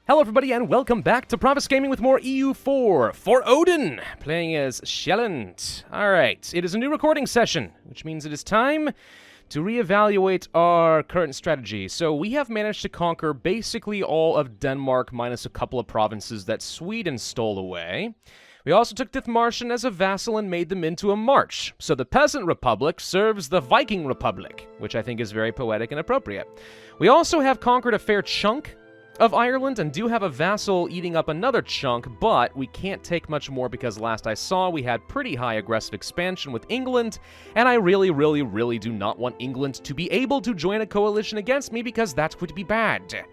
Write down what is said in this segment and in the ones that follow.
Hello everybody and welcome back to Pravus Gaming with more EU4 for Odin, playing as Sjaelland. Alright, it is a new recording session, which means it is time to reevaluate our current strategy. So we have managed to conquer basically all of Denmark minus a couple of provinces that Sweden stole away. We also took Dithmarschen as a vassal and made them into a march. So the Peasant Republic serves the Viking Republic, which I think is very poetic and appropriate. We also have conquered a fair chunk of Ireland and do have a vassal eating up another chunk, but we can't take much more because last I saw we had pretty high aggressive expansion with England, and I really do not want England to be able to join a coalition against me because that's going to be bad.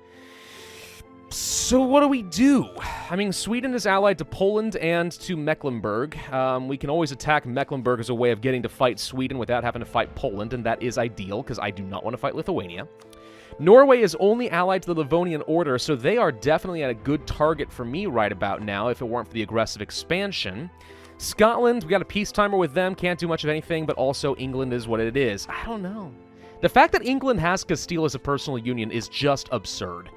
So what do we do? I mean, Sweden is allied to Poland and to Mecklenburg. We can always attack Mecklenburg as a way of getting to fight Sweden without having to fight Poland, and that is ideal because I do not want to fight Lithuania. Norway is only allied to the Livonian Order, so they are definitely at a good target for me right about now if it weren't for the aggressive expansion. Scotland, we got a peacetimer with them, can't do much of anything, but also England is what it is. I don't know. The fact that England has Castile as a personal union is just absurd.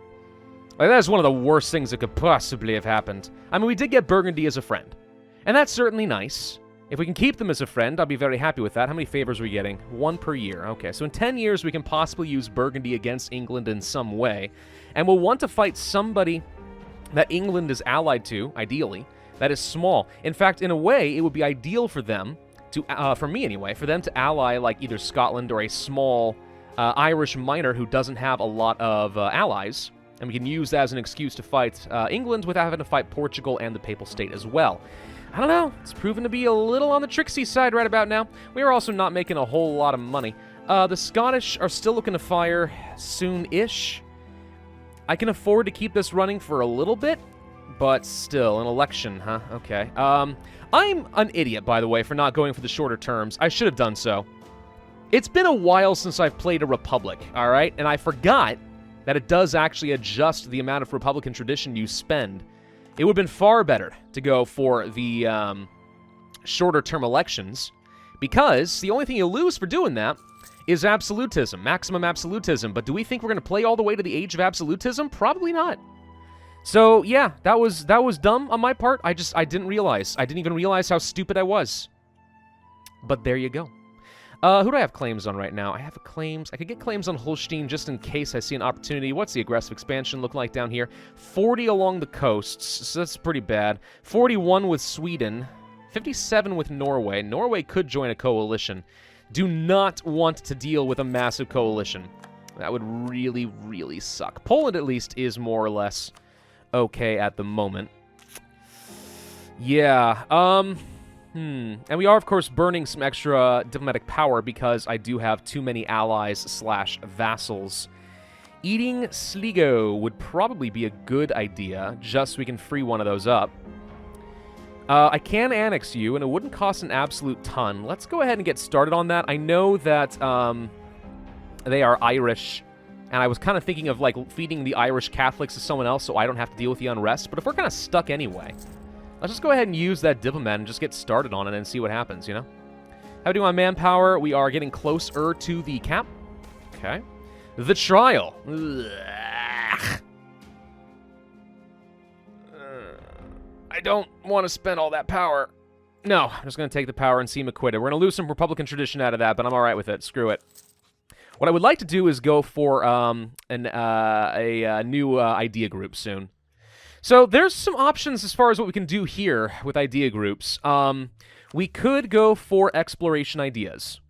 Like, that is one of the worst things that could possibly have happened. I mean, we did get Burgundy as a friend, and that's certainly nice. If we can keep them as a friend, I'll be very happy with that. How many favors are we getting? 1 per year. Okay, so in 10 years, we can possibly use Burgundy against England in some way. And we'll want to fight somebody that England is allied to, ideally, that is small. In fact, in a way, it would be ideal for them, to, for me anyway, for them to ally like either Scotland or a small Irish minor who doesn't have a lot of allies. And we can use that as an excuse to fight England without having to fight Portugal and the Papal State as well. I don't know. It's proven to be a little on the tricksy side right about now. We are also not making a whole lot of money. The Scottish are still looking to fire soon-ish. I can afford to keep this running for a little bit, but still, an election, huh? Okay. I'm an idiot, by the way, for not going for the shorter terms. I should have done so. It's been a while since I've played a Republic, all right? And I forgot that it does actually adjust the amount of Republican tradition you spend. It would have been far better to go for the shorter-term elections, because the only thing you lose for doing that is absolutism, maximum absolutism. But do we think we're going to play all the way to the age of absolutism? Probably not. So, yeah, that was dumb on my part. I didn't realize. I didn't even realize how stupid I was. But there you go. Who do I have claims on right now? I have claims. I could get claims on Holstein just in case I see an opportunity. What's the aggressive expansion look like down here? 40 along the coasts, so that's pretty bad. 41 with Sweden. 57 with Norway. Norway could join a coalition. Do not want to deal with a massive coalition. That would really suck. Poland, at least, is more or less okay at the moment. Yeah, And we are, of course, burning some extra diplomatic power because I do have too many allies / vassals. Eating Sligo would probably be a good idea, just so we can free one of those up. I can annex you, and it wouldn't cost an absolute ton. Let's go ahead and get started on that. I know that they are Irish, and I was kind of thinking of, like, feeding the Irish Catholics to someone else so I don't have to deal with the unrest, but if we're kind of stuck anyway, let's just go ahead and use that diplomat and just get started on it and see what happens, you know? How we do on manpower? We are getting closer to the cap. Okay. The trial. I don't want to spend all that power. No, I'm just going to take the power and see him acquitted. We're going to lose some Republican tradition out of that, but I'm all right with it. Screw it. What I would like to do is go for a new idea group soon. So there's some options as far as what we can do here with idea groups. We could go for exploration ideas.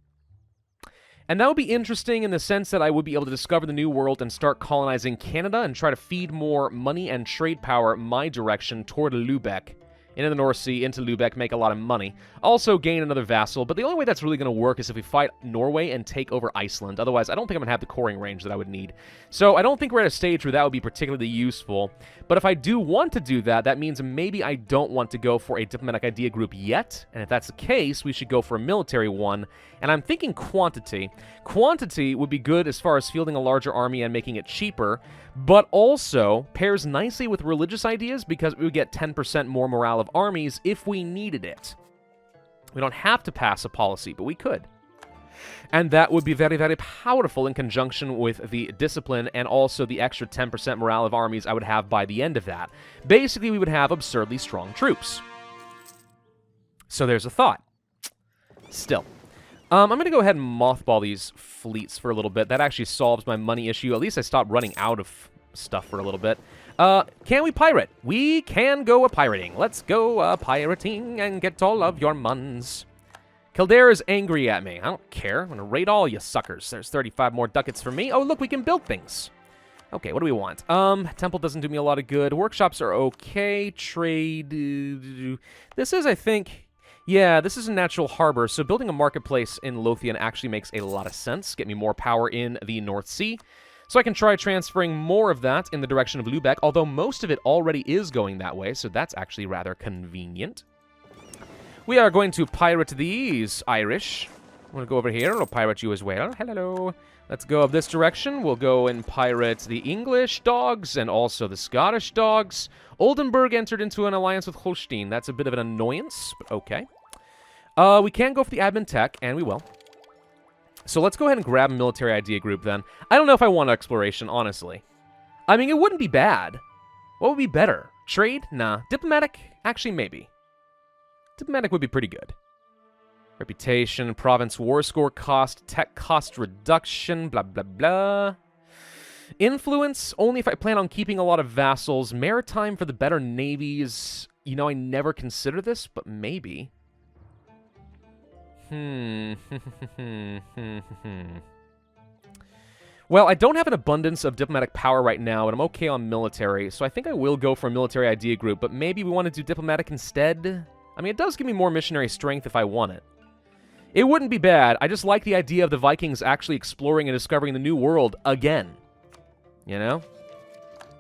And that would be interesting in the sense that I would be able to discover the New World and start colonizing Canada and try to feed more money and trade power my direction toward Lubeck. Into the North Sea, into Lubeck, make a lot of money. Also gain another vassal, but the only way that's really going to work is if we fight Norway and take over Iceland. Otherwise, I don't think I'm going to have the coring range that I would need. So I don't think we're at a stage where that would be particularly useful. But if I do want to do that, that means maybe I don't want to go for a diplomatic idea group yet. And if that's the case, we should go for a military one. And I'm thinking quantity. Quantity would be good as far as fielding a larger army and making it cheaper, but also pairs nicely with religious ideas because we would get 10% more morale of armies if we needed it. We don't have to pass a policy, but we could. And that would be very, very powerful in conjunction with the discipline and also the extra 10% morale of armies I would have by the end of that. Basically, we would have absurdly strong troops. So there's a thought. Still. I'm going to go ahead and mothball these fleets for a little bit. That actually solves my money issue. At least I stopped running out of stuff for a little bit. Can we pirate? We can go a-pirating. Let's go a-pirating and get all of your muns. Kildare is angry at me. I don't care. I'm going to raid all you suckers. There's 35 more ducats for me. Oh, look, we can build things. Okay, what do we want? Temple doesn't do me a lot of good. Workshops are okay. Trade. This is, I think... Yeah, this is a natural harbor, so building a marketplace in Lothian actually makes a lot of sense. Get me more power in the North Sea. So I can try transferring more of that in the direction of Lübeck, although most of it already is going that way, so that's actually rather convenient. We are going to pirate these Irish. I'm going to go over here. I'll pirate you as well. Hello. Let's go up this direction. We'll go and pirate the English dogs and also the Scottish dogs. Oldenburg entered into an alliance with Holstein. That's a bit of an annoyance, but okay. We can go for the admin tech, and we will. So let's go ahead and grab a military idea group then. I don't know if I want exploration, honestly. I mean, it wouldn't be bad. What would be better? Trade? Nah. Diplomatic? Actually, maybe. Diplomatic would be pretty good. Reputation, province war score cost, tech cost reduction, blah, blah, blah. Influence, only if I plan on keeping a lot of vassals. Maritime for the better navies. You know, I never consider this, but maybe. Well, I don't have an abundance of diplomatic power right now, and I'm okay on military, so I think I will go for a military idea group, but maybe we want to do diplomatic instead? I mean, it does give me more missionary strength if I want it. It wouldn't be bad. I just like the idea of the Vikings actually exploring and discovering the new world again. You know?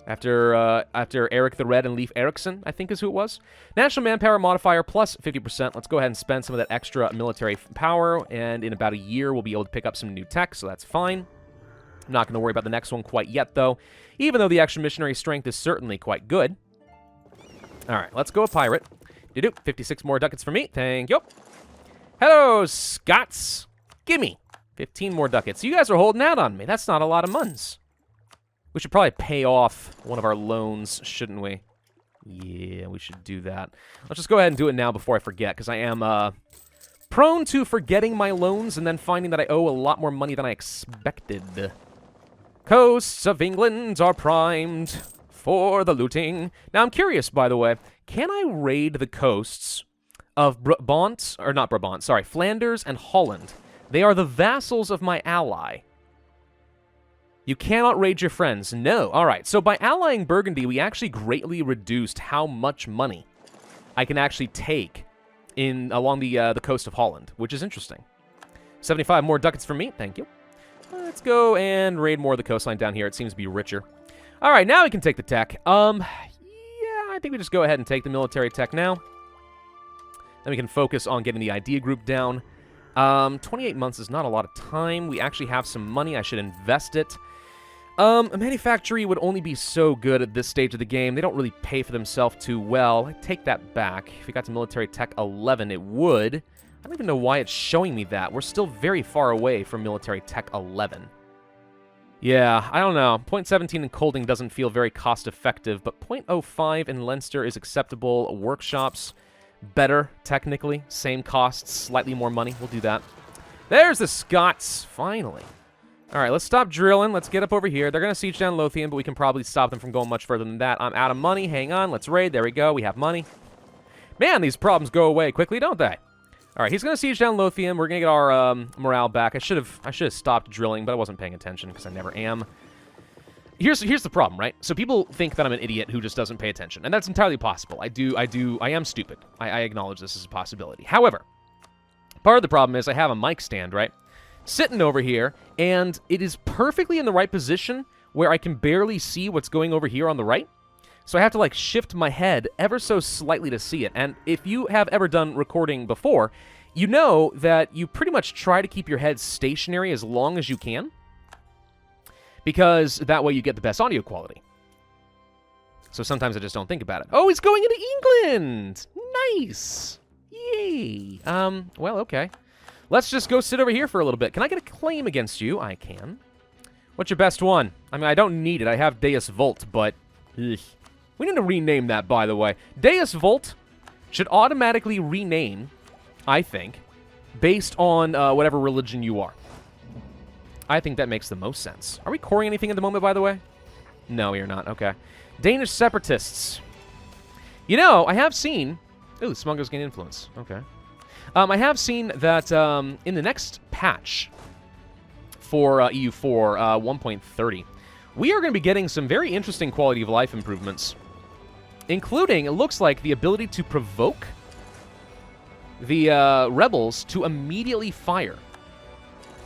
After Eric the Red and Leif Erikson, I think is who it was. National manpower modifier plus 50%. Let's go ahead and spend some of that extra military power, and in about a year, we'll be able to pick up some new tech, so that's fine. I'm not going to worry about the next one quite yet, though, even though the extra missionary strength is certainly quite good. All right, let's go a pirate. 56 more ducats for me. Thank you. Hello, Scots. Gimme. 15 more ducats. You guys are holding out on me. That's not a lot of muns. We should probably pay off one of our loans, shouldn't we? Yeah, we should do that. Let's just go ahead and do it now before I forget, because I am prone to forgetting my loans and then finding that I owe a lot more money than I expected. Coasts of England are primed for the looting. Now, I'm curious, by the way, can I raid the coasts of Flanders and Holland? They are the vassals of my ally. You cannot raid your friends. No. All right. So by allying Burgundy, we actually greatly reduced how much money I can actually take along the coast of Holland, which is interesting. 75 more ducats for me. Thank you. Let's go and raid more of the coastline down here. It seems to be richer. All right. Now we can take the tech. Yeah, I think we just go ahead and take the military tech now. Then we can focus on getting the idea group down. 28 months is not a lot of time. We actually have some money. I should invest it. A manufactory would only be so good at this stage of the game. They don't really pay for themselves too well. I take that back. If we got to military tech 11, it would. I don't even know why it's showing me that. We're still very far away from military tech 11. Yeah, I don't know. 0.17 in Colding doesn't feel very cost-effective, but 0.05 in Leinster is acceptable. Workshops, better, technically. Same costs, slightly more money. We'll do that. There's the Scots, finally. All right, let's stop drilling. Let's get up over here. They're going to siege down Lothian, but we can probably stop them from going much further than that. I'm out of money. Hang on. Let's raid. There we go. We have money. Man, these problems go away quickly, don't they? All right, he's going to siege down Lothian. We're going to get our morale back. I should have stopped drilling, but I wasn't paying attention because I never am. Here's the problem, right? So people think that I'm an idiot who just doesn't pay attention, and that's entirely possible. I am stupid. I acknowledge this as a possibility. However, part of the problem is I have a mic stand, right? Sitting over here, and it is perfectly in the right position where I can barely see what's going over here on the right. So I have to, like, shift my head ever so slightly to see it. And if you have ever done recording before, you know that you pretty much try to keep your head stationary as long as you can, because that way you get the best audio quality. So sometimes I just don't think about it. Oh, he's going into England! Nice! Yay! Well, okay. Let's just go sit over here for a little bit. Can I get a claim against you? I can. What's your best one? I mean, I don't need it. I have Deus Volt, but... ugh. We need to rename that, by the way. Deus Volt should automatically rename, I think, based on whatever religion you are. I think that makes the most sense. Are we coring anything at the moment, by the way? No, you're not. Okay. Danish separatists. You know, I have seen... ooh, smugglers gain influence. Okay. I have seen that in the next patch for EU4 1.30, we are going to be getting some very interesting quality of life improvements, including, it looks like, the ability to provoke the rebels to immediately fire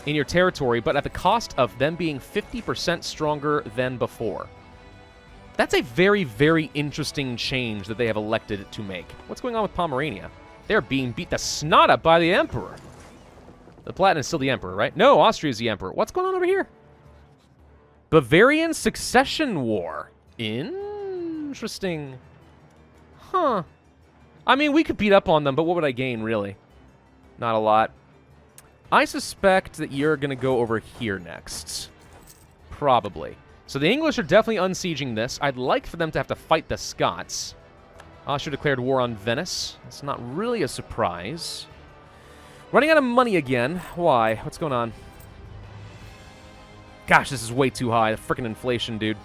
in your territory, but at the cost of them being 50% stronger than before. That's a very, very interesting change that they have elected to make. What's going on with Pomerania? They're being beat the snot up by the Emperor. The Platinum is still the Emperor, right? No, Austria is the Emperor. What's going on over here? Bavarian Succession War. Interesting. Huh. I mean, we could beat up on them, but what would I gain, really? Not a lot. I suspect that you're going to go over here next. Probably. So the English are definitely unsieging this. I'd like for them to have to fight the Scots. Austria declared war on Venice. It's not really a surprise. Running out of money again. Why? What's going on? Gosh, this is way too high. The frickin' inflation, dude.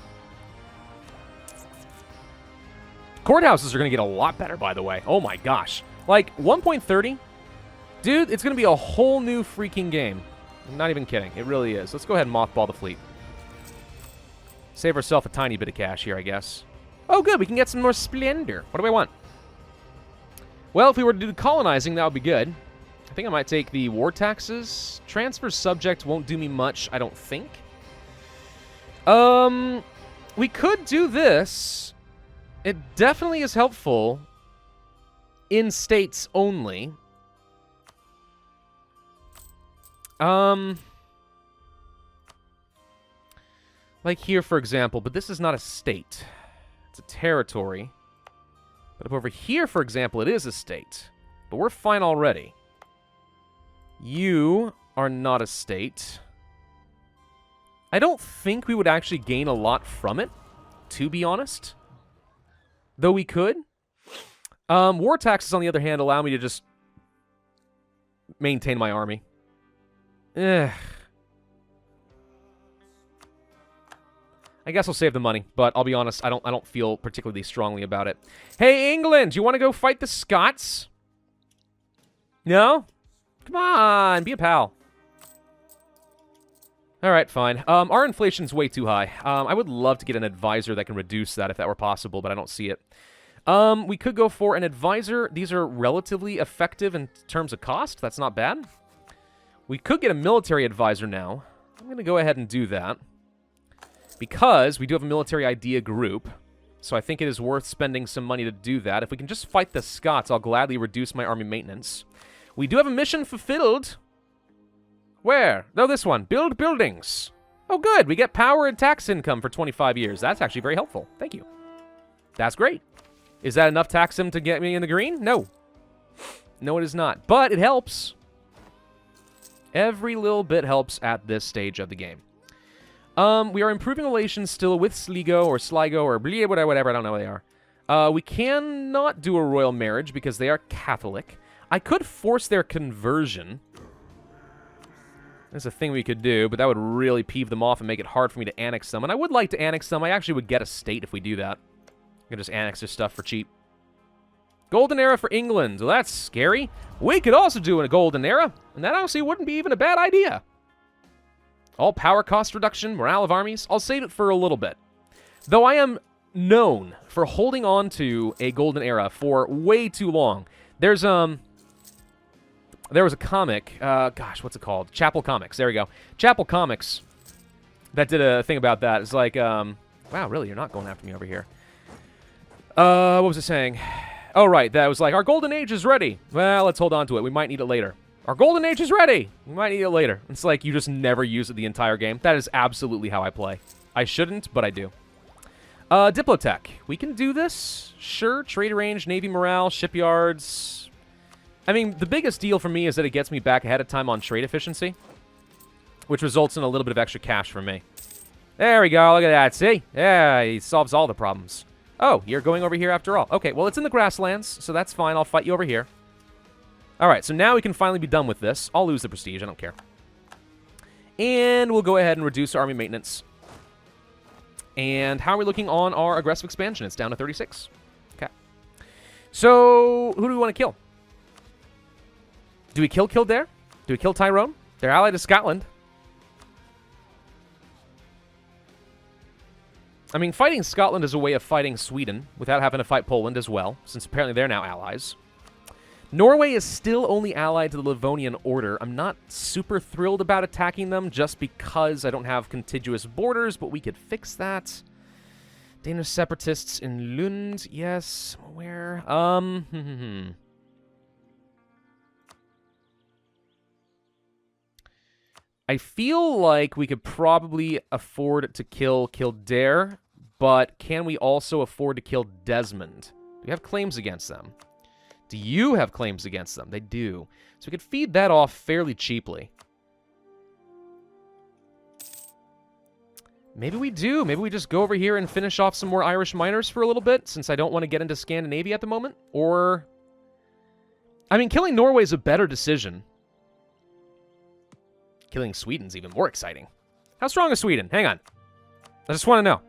Courthouses are going to get a lot better, by the way. Oh my gosh. Like, 1.30? Dude, it's going to be a whole new freaking game. I'm not even kidding. It really is. Let's go ahead and mothball the fleet. Save ourselves a tiny bit of cash here, I guess. Oh, good. We can get some more splendor. What do I want? Well, if we were to do the colonizing, that would be good. I think I might take the war taxes. Transfer subject won't do me much, I don't think. We could do this. It definitely is helpful in states only. Like here, for example, but this is not a state. It's a territory. But up over here, for example, it is a state. But we're fine already. You are not a state. I don't think we would actually gain a lot from it, to be honest. Though we could. War taxes, on the other hand, allow me to just maintain my army. I guess I'll save the money, but I'll be honest, I don't feel particularly strongly about it. Hey, England, you want to go fight the Scots? No? Come on, be a pal. All right, fine. Our inflation's way too high. I would love to get an advisor that can reduce that if that were possible, but I don't see it. We could go for an advisor. These are relatively effective in terms of cost. That's not bad. We could get a military advisor now. I'm going to go ahead and do that, because we do have a military idea group, so I think it is worth spending some money to do that. If we can just fight the Scots, I'll gladly reduce my army maintenance. We do have a mission fulfilled. Where? No, this one. Build buildings. Oh, good. We get power and tax income for 25 years. That's actually very helpful. Thank you. That's great. Is that enough tax income to get me in the green? No. No, it is not. But it helps. Every little bit helps at this stage of the game. We are improving relations still with Sligo or Sligo or whatever. I don't know what they are. We cannot do a royal marriage because they are Catholic. I could force their conversion. That's a thing we could do, but that would really peeve them off and make it hard for me to annex them. And I would like to annex them. I actually would get a state if we do that. I could just annex their stuff for cheap. Golden era for England. Well, that's scary. We could also do a golden era, and that honestly wouldn't be even a bad idea. All power cost reduction, morale of armies. I'll save it for a little bit. Though I am known for holding on to a golden era for way too long. There was a comic, gosh, what's it called? Chapel Comics, there we go. Chapel Comics that did a thing about that. It's like, wow, really, you're not going after me over here. What was it saying? Oh, right, that was like, our golden age is ready. Well, let's hold on to it. We might need it later. Our golden age is ready. We might need it later. It's like you just never use it the entire game. That is absolutely how I play. I shouldn't, but I do. Diplotech. We can do this. Sure, trade range, navy morale, shipyards. I mean, the biggest deal for me is that it gets me back ahead of time on trade efficiency, which results in a little bit of extra cash for me. There we go. Look at that. See? Yeah, he solves all the problems. Oh, you're going over here after all. Okay, well, it's in the grasslands, so that's fine. I'll fight you over here. All right, so now we can finally be done with this. I'll lose the prestige. I don't care. And we'll go ahead and reduce army maintenance. And how are we looking on our aggressive expansion? It's down to 36. Okay. So, who do we want to kill? Do we kill Kildare? Do we kill Tyrone? They're allied to Scotland. I mean, fighting Scotland is a way of fighting Sweden without having to fight Poland as well, since apparently they're now allies. Norway is still only allied to the Livonian Order. I'm not super thrilled about attacking them just because I don't have contiguous borders, but we could fix that. Danish separatists in Lund, yes. Where? I feel like we could probably afford to kill Kildare, but can we also afford to kill Desmond? Do we have claims against them? Do you have claims against them? They do. So we could feed that off fairly cheaply. Maybe we do. Maybe we just go over here and finish off some more Irish miners for a little bit, since I don't want to get into Scandinavia at the moment. Or, I mean, killing Norway is a better decision. Killing Sweden's even more exciting. How strong is Sweden? Hang on. I just want to know.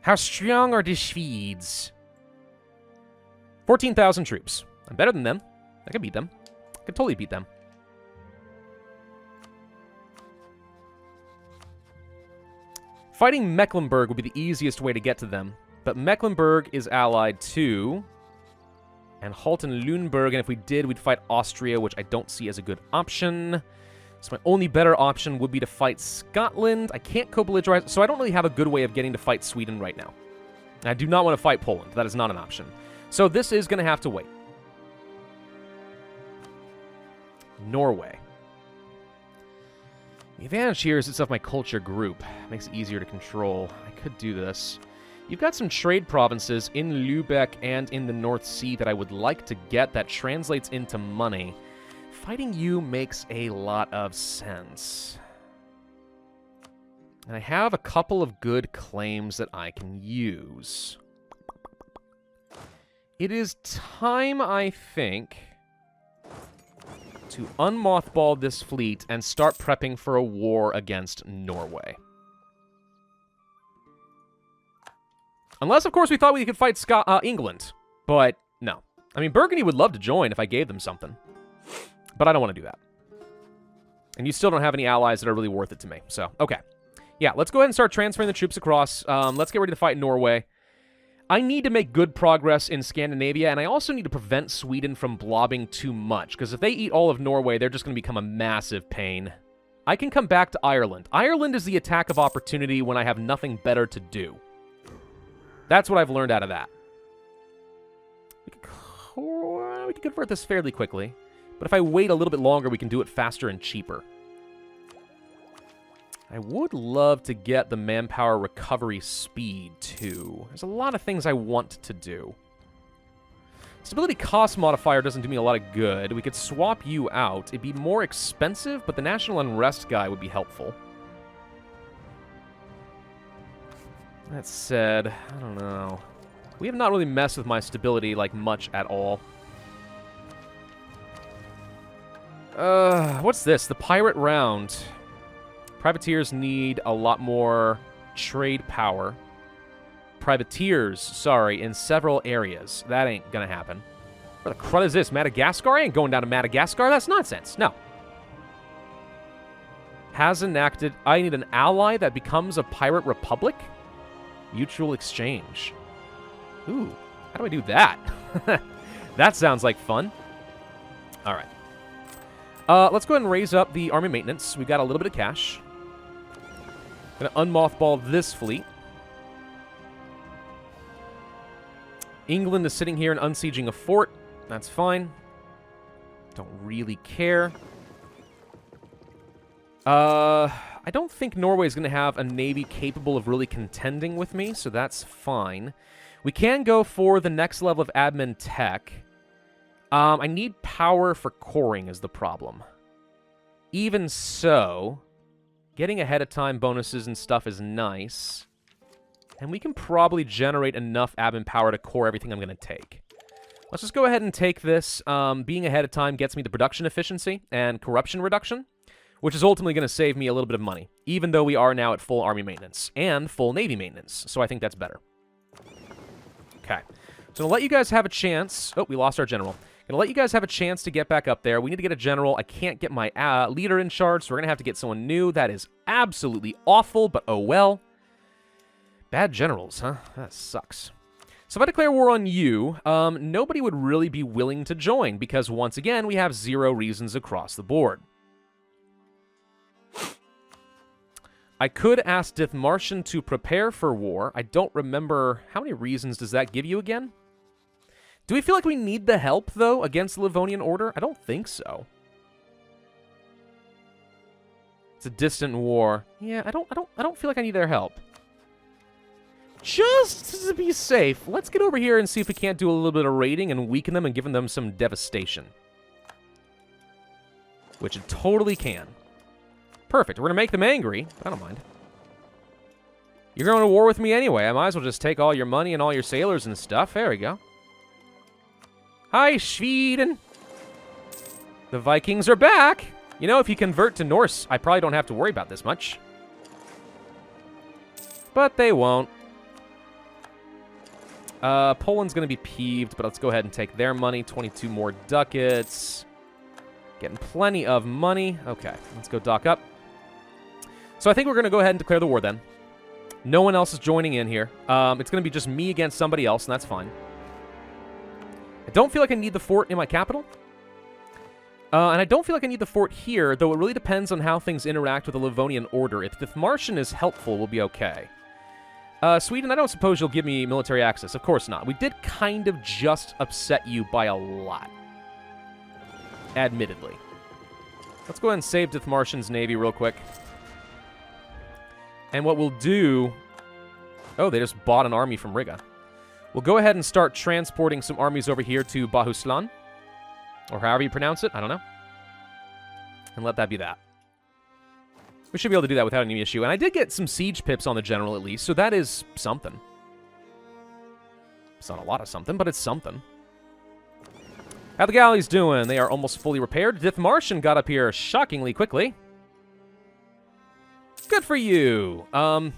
How strong are the Swedes? 14,000 troops. I'm better than them. I can beat them. I can totally beat them. Fighting Mecklenburg would be the easiest way to get to them. But Mecklenburg is allied to Anhalt and Lüneburg, and if we did, we'd fight Austria, which I don't see as a good option. So my only better option would be to fight Scotland. I can't co-belligerize, so I don't really have a good way of getting to fight Sweden right now. I do not want to fight Poland. That is not an option. So this is going to have to wait. Norway. The advantage here is it's of my culture group. Makes it easier to control. I could do this. You've got some trade provinces in Lübeck and in the North Sea that I would like to get that translates into money. Fighting you makes a lot of sense. And I have a couple of good claims that I can use. It is time, I think, to unmothball this fleet and start prepping for a war against Norway. Unless, of course, we thought we could fight England. But, no. I mean, Burgundy would love to join if I gave them something. But I don't want to do that. And you still don't have any allies that are really worth it to me. So, okay. Yeah, let's go ahead and start transferring the troops across. Let's get ready to fight Norway. I need to make good progress in Scandinavia, and I also need to prevent Sweden from blobbing too much, because if they eat all of Norway, they're just going to become a massive pain. I can come back to Ireland. Ireland is the attack of opportunity when I have nothing better to do. That's what I've learned out of that. We can convert this fairly quickly, but if I wait a little bit longer, we can do it faster and cheaper. I would love to get the manpower recovery speed, too. There's a lot of things I want to do. Stability cost modifier doesn't do me a lot of good. We could swap you out. It'd be more expensive, but the national unrest guy would be helpful. That said, I don't know. We have not really messed with my stability, like, much at all. What's this? The pirate round. Privateers need a lot more trade power. Privateers, sorry, in several areas. That ain't gonna happen. Where the crud is this? Madagascar? I ain't going down to Madagascar. That's nonsense. No. Has enacted... I need an ally that becomes a pirate republic? Mutual exchange. Ooh, how do I do that? That sounds like fun. All right. Let's go ahead and raise up the army maintenance. We've got a little bit of cash. Gonna unmothball this fleet. England is sitting here and unsieging a fort. That's fine. Don't really care. I don't think Norway is going to have a navy capable of really contending with me, so that's fine. We can go for the next level of admin tech. I need power for coring is the problem. Even so, getting ahead of time bonuses and stuff is nice. And we can probably generate enough admin power to core everything I'm going to take. Let's just go ahead and take this. Being ahead of time gets me the production efficiency and corruption reduction, which is ultimately going to save me a little bit of money, even though we are now at full army maintenance and full navy maintenance. So I think that's better. Okay. So I'm going to let you guys have a chance. Oh, we lost our general. Gonna let you guys have a chance to get back up there. We need to get a general. I can't get my leader in charge, so we're gonna have to get someone new. That is absolutely awful, but oh well. Bad generals, huh? That sucks. So if I declare war on you, nobody would really be willing to join, because once again, we have 0 reasons across the board. I could ask Dithmartian to prepare for war. I don't remember... How many reasons does that give you again? Do we feel like we need the help, though, against the Livonian Order? I don't think so. It's a distant war. Yeah, I don't feel like I need their help. Just to be safe, let's get over here and see if we can't do a little bit of raiding and weaken them and giving them some devastation. Which it totally can. Perfect. We're going to make them angry. I don't mind. You're going to war with me anyway. I might as well just take all your money and all your sailors and stuff. There we go. Hi, Sweden. The Vikings are back. You know, if you convert to Norse, I probably don't have to worry about this much. But they won't. Poland's going to be peeved, but let's go ahead and take their money. 22 more ducats. Getting plenty of money. Okay, let's go dock up. So I think we're going to go ahead and declare the war then. No one else is joining in here. It's going to be just me against somebody else, and that's fine. I don't feel like I need the fort in my capital. And I don't feel like I need the fort here, though it really depends on how things interact with the Livonian Order. If Dithmartian is helpful, we'll be okay. Sweden, I don't suppose you'll give me military access. Of course not. We did kind of just upset you by a lot. Admittedly. Let's go ahead and save Dithmartian's navy real quick. And what we'll do... Oh, they just bought an army from Riga. We'll go ahead and start transporting some armies over here to Bahuslan. Or however you pronounce it, I don't know. And let that be that. We should be able to do that without any issue. And I did get some siege pips on the general at least, so that is something. It's not a lot of something, but it's something. How the galleys doing? They are almost fully repaired. Dithmartian got up here shockingly quickly. Good for you. I'm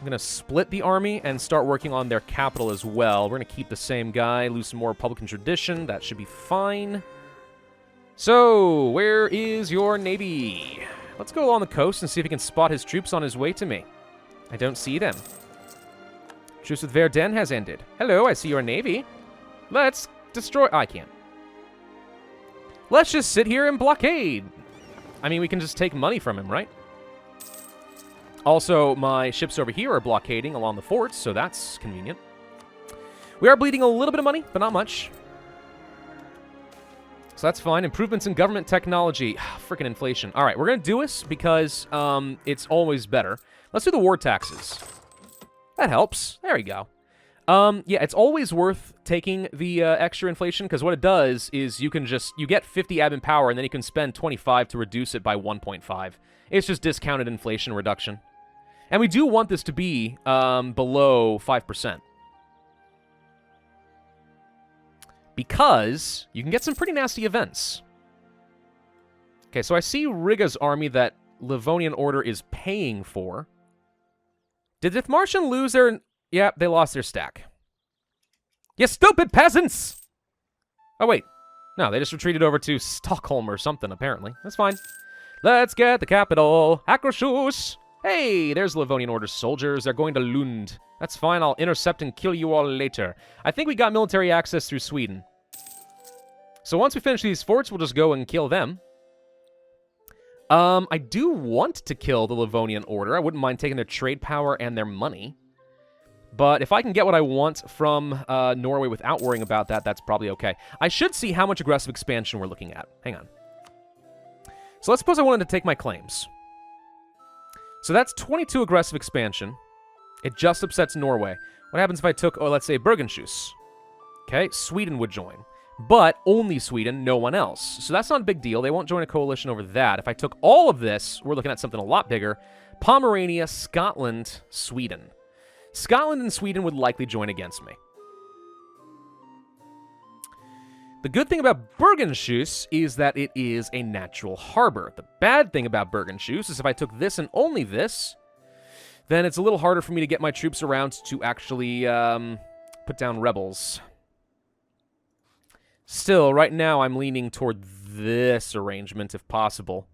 going to split the army and start working on their capital as well. We're going to keep the same guy, lose some more Republican tradition. That should be fine. So, where is your navy? Let's go along the coast and see if he can spot his troops on his way to me. I don't see them. Truce with Verdun has ended. Hello, I see your navy. Let's destroy... I can't. Let's just sit here and blockade. I mean, we can just take money from him, right? Also, my ships over here are blockading along the forts, so that's convenient. We are bleeding a little bit of money, but not much. So that's fine. Improvements in government technology. Freaking inflation. All right, we're going to do this because it's always better. Let's do the war taxes. That helps. There we go. Yeah, it's always worth taking the extra inflation because what it does is you get 50 admin power and then you can spend 25 to reduce it by 1.5. It's just discounted inflation reduction. And we do want this to be below 5%. Because you can get some pretty nasty events. Okay, so I see Riga's army that Livonian Order is paying for. Did Dithmartian lose their... Yeah, they lost their stack. You stupid peasants! Oh, wait. No, they just retreated over to Stockholm or something, apparently. That's fine. Let's get the capital. Akroshush! Hey, there's Livonian Order soldiers. They're going to Lund. That's fine. I'll intercept and kill you all later. I think we got military access through Sweden. So once we finish these forts, we'll just go and kill them. I do want to kill the Livonian Order. I wouldn't mind taking their trade power and their money. But if I can get what I want from Norway without worrying about that, that's probably okay. I should see how much aggressive expansion we're looking at. Hang on. So let's suppose I wanted to take my claims. So that's 22 aggressive expansion. It just upsets Norway. What happens if I took, oh, let's say, Bergenshus? Okay, Sweden would join. But only Sweden, no one else. So that's not a big deal. They won't join a coalition over that. If I took all of this, we're looking at something a lot bigger. Pomerania, Scotland, Sweden. Scotland and Sweden would likely join against me. The good thing about Bergenschus is that it is a natural harbor. The bad thing about Bergenschus is if I took this and only this, then it's a little harder for me to get my troops around to actually put down rebels. Still, right now I'm leaning toward this arrangement if possible.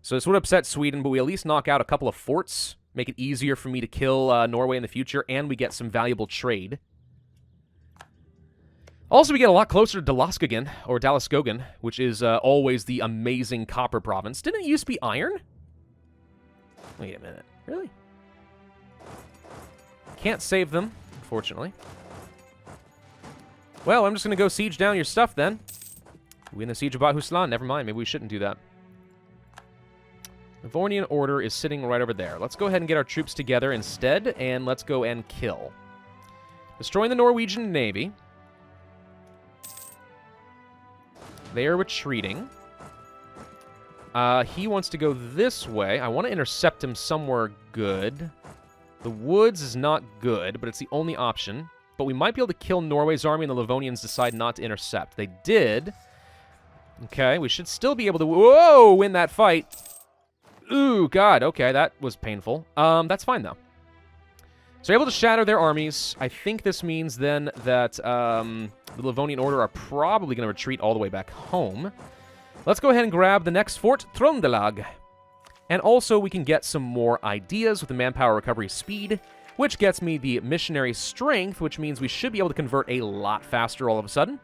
So this would upset Sweden, but we at least knock out a couple of forts, make it easier for me to kill Norway in the future, and we get some valuable trade. Also, we get a lot closer to Dalaskogen, or Dalaskogen, which is always the amazing copper province. Didn't it used to be iron? Wait a minute. Really? Can't save them, unfortunately. Well, I'm just going to go siege down your stuff, then. Win the siege of Bahuslan. Never mind. Maybe we shouldn't do that. Livornian Order is sitting right over there. Let's go ahead and get our troops together instead, and let's go and kill. Destroying the Norwegian Navy. They are retreating. He wants to go this way. I want to intercept him somewhere good. The woods is not good, but it's the only option. But we might be able to kill Norway's army, and the Livonians decide not to intercept. They did. Okay, we should still be able to, whoa, win that fight. Ooh, God, okay, that was painful. That's fine, though. So we're able to shatter their armies. I think this means, then, that the Livonian Order are probably going to retreat all the way back home. Let's go ahead and grab the next fort, Trondelag. And also, we can get some more ideas with the manpower recovery speed, which gets me the missionary strength, which means we should be able to convert a lot faster all of a sudden.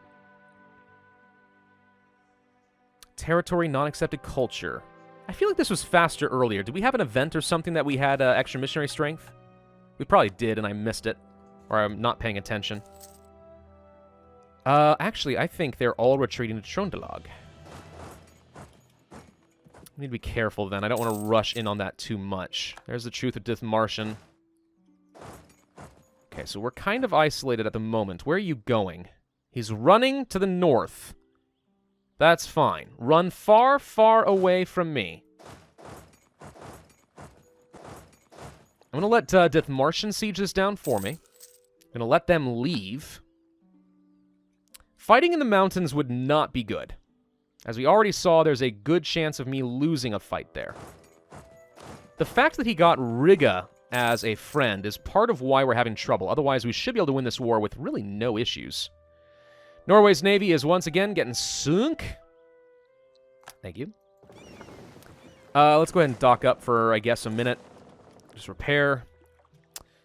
Territory, non-accepted culture. I feel like this was faster earlier. Did we have an event or something that we had extra missionary strength? We probably did, and I missed it. Or I'm not paying attention. Actually, I think they're all retreating to Trondelag. I need to be careful, then. I don't want to rush in on that too much. There's the truth of Dithmarschen. Okay, so we're kind of isolated at the moment. Where are you going? He's running to the north. That's fine. Run far, far away from me. I'm going to let Dithmarschen siege this down for me. I'm going to let them leave. Fighting in the mountains would not be good. As we already saw, there's a good chance of me losing a fight there. The fact that he got Riga as a friend is part of why we're having trouble. Otherwise, we should be able to win this war with really no issues. Norway's navy is once again getting sunk. Thank you. Let's go ahead and dock up for, I guess, a minute. Just repair.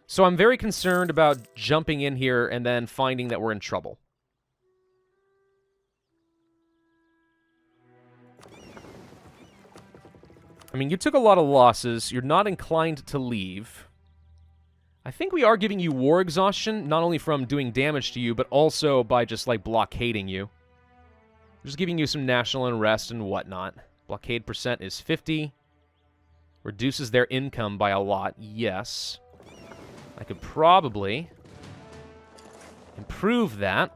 So I'm very concerned about jumping in here and then finding that we're in trouble. I mean, you took a lot of losses. You're not inclined to leave. I think we are giving you war exhaustion, not only from doing damage to you, but also by just, like, blockading you. We're just giving you some national unrest and whatnot. Blockade percent is 50. Reduces their income by a lot, yes. I could probably improve that.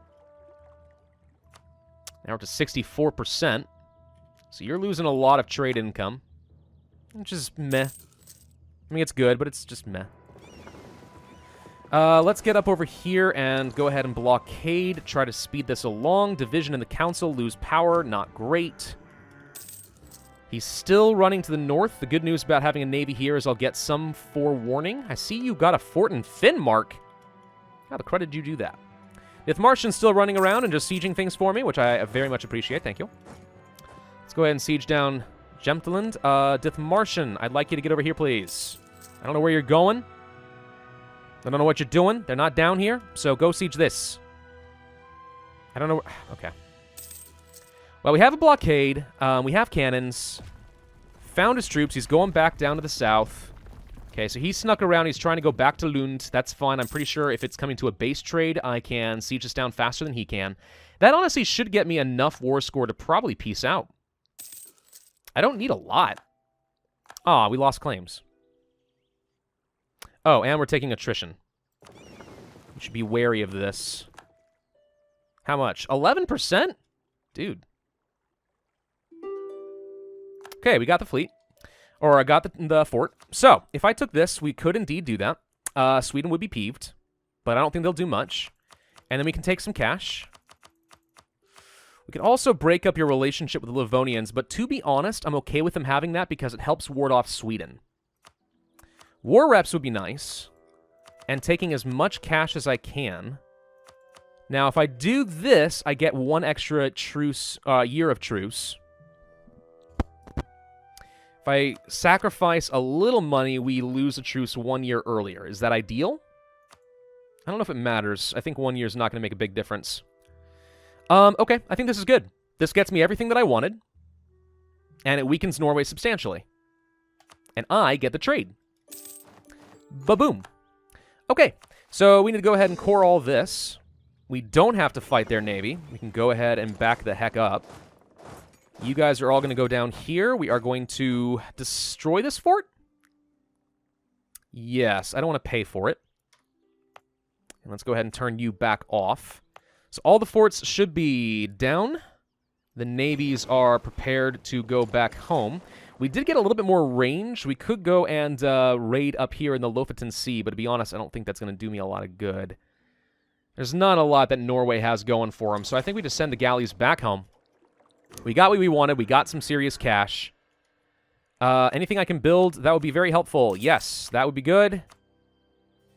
Now we're up to 64%. So you're losing a lot of trade income. Which is meh. I mean, it's good, but it's just meh. Let's get up over here and go ahead and blockade. Try to speed this along. Division in the council, lose power. Not great. He's still running to the north. The good news about having a navy here is I'll get some forewarning. I see you got a fort in Finnmark. How the crud did you do that? Dithmarschen's still running around and just sieging things for me, which I very much appreciate. Thank you. Let's go ahead and siege down Jemtland. Dithmarschen, I'd like you to get over here, please. I don't know where you're going. I don't know what you're doing. They're not down here, so go siege this. I don't know. Okay. Well, we have a blockade. We have cannons. Found his troops. He's going back down to the south. Okay, so he snuck around. He's trying to go back to Lund. That's fine. I'm pretty sure if it's coming to a base trade, I can siege this down faster than he can. That honestly should get me enough war score to probably peace out. I don't need a lot. Ah, we lost claims. Oh, and we're taking attrition. We should be wary of this. How much? 11%? Dude. Okay, we got the fleet. Or I got the fort. So, if I took this, we could indeed do that. Sweden would be peeved, but I don't think they'll do much. And then we can take some cash. We can also break up your relationship with the Livonians, but to be honest, I'm okay with them having that because it helps ward off Sweden. War reps would be nice, and taking as much cash as I can. Now, if I do this, I get 1 extra truce, year of truce. If I sacrifice a little money, we lose a truce 1 year earlier. Is that ideal? I don't know if it matters. I think 1 year is not going to make a big difference. Okay, I think this is good. This gets me everything that I wanted, and it weakens Norway substantially. And I get the trade. Ba-boom. Okay, so we need to go ahead and core all this. We don't have to fight their navy. We can go ahead and back the heck up. You guys are all going to go down here. We are going to destroy this fort? Yes, I don't want to pay for it. And let's go ahead and turn you back off. So all the forts should be down. The navies are prepared to go back home. We did get a little bit more range. We could go and raid up here in the Lofoten Sea, but to be honest, I don't think that's going to do me a lot of good. There's not a lot that Norway has going for them, so I think we just send the galleys back home. We got what we wanted. We got some serious cash. Anything I can build, that would be very helpful. Yes, that would be good.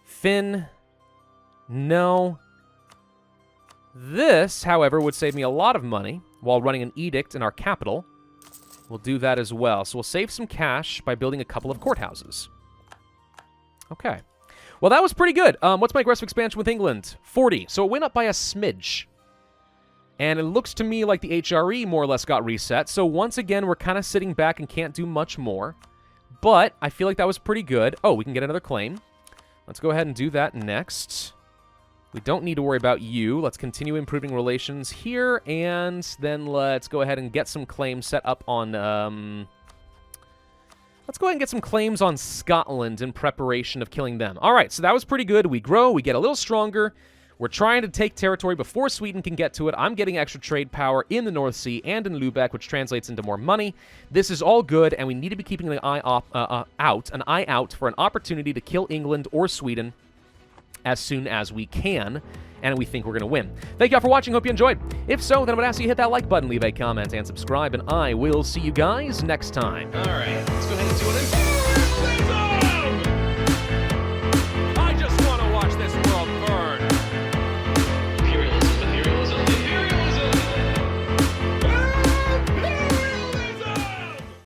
Finn. No. This, however, would save me a lot of money while running an edict in our capital. We'll do that as well. So we'll save some cash by building a couple of courthouses. Okay. Well, that was pretty good. What's my aggressive expansion with England? 40. So it went up by a smidge. And it looks to me like the HRE more or less got reset. So once again, we're kind of sitting back and can't do much more. But I feel like that was pretty good. Oh, we can get another claim. Let's go ahead and do that next. We don't need to worry about you. Let's continue improving relations here. And then let's go ahead and get some claims set up on... Let's go ahead and get some claims on Scotland in preparation of killing them. All right, so that was pretty good. We grow. We get a little stronger. We're trying to take territory before Sweden can get to it. I'm getting extra trade power in the North Sea and in Lubeck, which translates into more money. This is all good, and we need to be keeping an eye out for an opportunity to kill England or Sweden as soon as we can, and we think we're going to win. Thank you all for watching. Hope you enjoyed. If so, then I would ask you to hit that like button, leave a comment, and subscribe, and I will see you guys next time. All right.